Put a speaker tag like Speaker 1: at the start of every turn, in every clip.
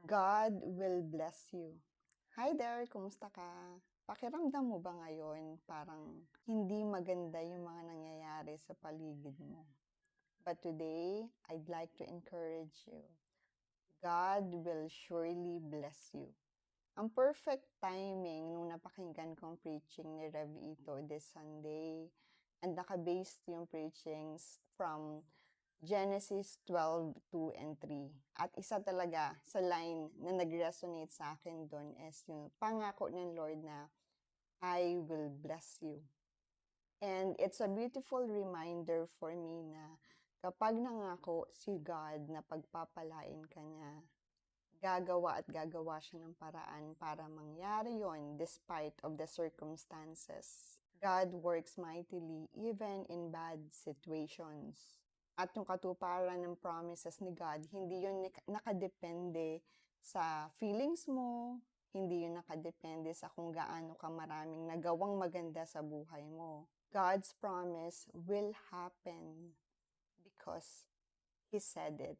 Speaker 1: God will bless you. Hi there, kumusta ka? Pakiramdam mo ba ngayon parang hindi maganda yung mga nangyayari sa paligid mo? But today, I'd like to encourage you. God will surely bless you. Ang perfect timing nung napakinggan kong preaching ni Rev Ito this Sunday, and naka-based yung preachings from Genesis 12:2 and 3. At isa talaga sa line na nag-resonate sa akin doon is yung pangako ng Lord na, I will bless you. And it's a beautiful reminder for me na kapag nangako si God na pagpapalain ka niya, gagawa at gagawa siya ng paraan para mangyari yon despite of the circumstances. God works mightily even in bad situations. At yung katuparan ng promises ni God, hindi yun nakadepende sa feelings mo, hindi yun nakadepende sa kung gaano ka maraming nagawang maganda sa buhay mo. God's promise will happen because He said it.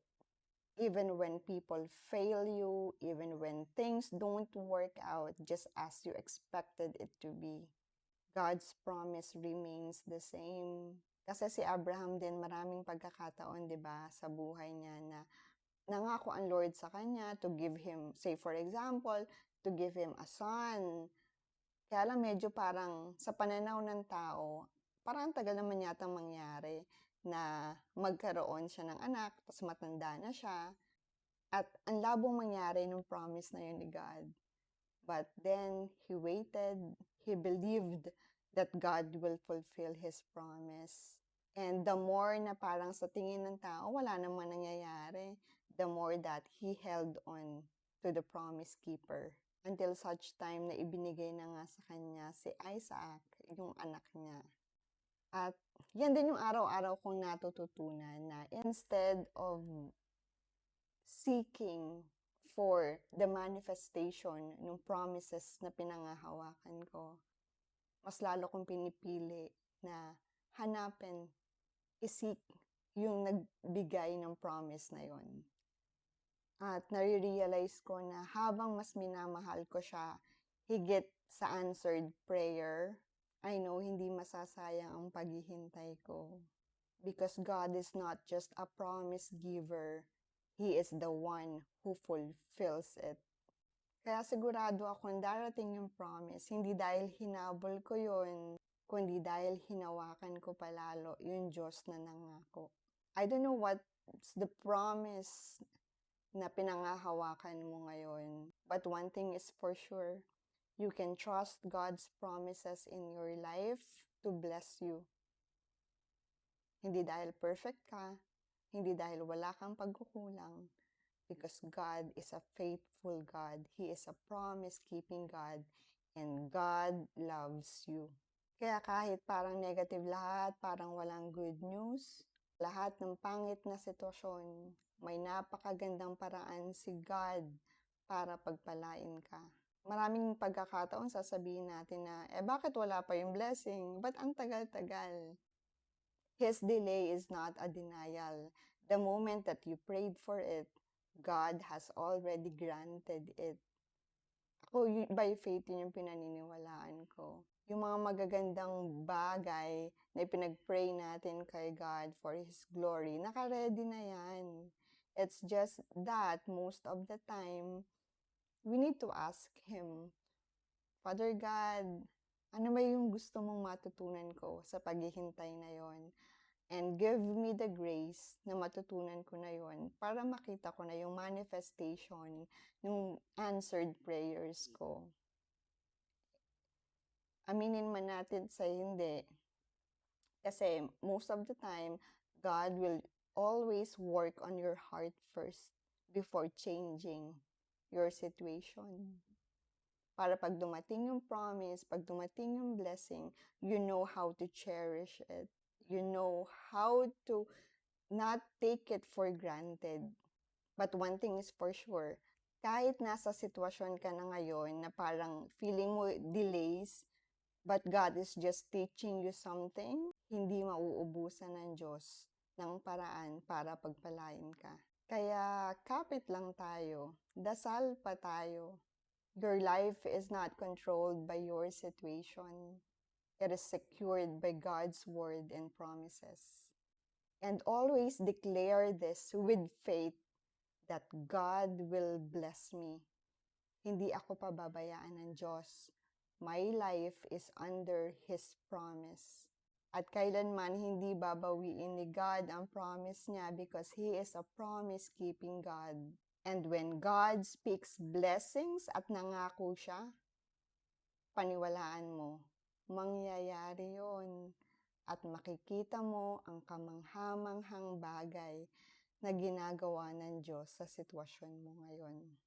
Speaker 1: Even when people fail you, even when things don't work out just as you expected it to be, God's promise remains the same. Kasi si Abraham din maraming pagkakataon, 'di ba, sa buhay niya na nangako ang Lord sa kanya to give him, say for example, to give him a son. Kaya lang medyo parang sa pananaw ng tao, parang tagal naman yatang mangyari na magkaroon siya ng anak, tapos matanda na siya. At ang labong mangyari nung promise na yun ni God. But then, he waited, he believed that God will fulfill His promise. And the more na parang sa tingin ng tao, wala naman nangyayari, the more that he held on to the promise keeper. Until such time na ibinigay na nga sa kanya si Isaac, yung anak niya. At yan din yung araw-araw kong natututunan na instead of seeking for the manifestation ng promises na pinangahawakan ko, mas lalo kong pinipili na hanapin, isik yung nagbigay ng promise na yon. At nare-realize ko na habang mas minamahal ko siya, higit sa answered prayer, I know hindi masasayang ang paghihintay ko. Because God is not just a promise giver, He is the one who fulfills it. Kaya sigurado akong darating yung promise, hindi dahil hinabol ko yun, kundi dahil hinawakan ko palalo yung Diyos na nangako. I don't know what's the promise na pinangahawakan mo ngayon, but one thing is for sure, you can trust God's promises in your life to bless you. Hindi dahil perfect ka, hindi dahil wala kang pagkukulang, because God is a faithful God. He is a promise-keeping God, and God loves you. Kaya kahit parang negative lahat, parang walang good news, lahat ng pangit na sitwasyon, may napakagandang paraan si God para pagpalain ka. Maraming pagkakataon sasabihin natin na, bakit wala pa yung blessing? Ba't ang tagal-tagal? His delay is not a denial. The moment that you prayed for it, God has already granted it. Ako, by faith, yun yung pinaniniwalaan ko. Yung mga magagandang bagay na ipinag-pray natin kay God for His glory, naka-ready na yan. It's just that most of the time, we need to ask Him, Father God, ano ba yung gusto mong matutunan ko sa paghihintay na yon? And give me the grace na matutunan ko na yon para makita ko na yung manifestation ng answered prayers ko. Aminin man natin sa hindi. Kasi most of the time, God will always work on your heart first before changing your situation. Para pag dumating yung promise, pag dumating yung blessing, you know how to cherish it. You know how to not take it for granted. But one thing is for sure, kahit nasa sitwasyon ka na ngayon na parang feeling mo delays, but God is just teaching you something, hindi mauubusan ng Diyos ng paraan para pagpalain ka. Kaya kapit lang tayo, dasal pa tayo. Your life is not controlled by your situation. It is secured by God's word and promises. And always declare this with faith that God will bless me. Hindi ako pababayaan ng Diyos. My life is under His promise. At kailanman hindi babawiin ni God ang promise niya because He is a promise-keeping God. And when God speaks blessings at nangako siya, paniwalaan mo, mangyayari yon at makikita mo ang kamanghamanghang bagay na ginagawa ng Diyos sa sitwasyon mo ngayon.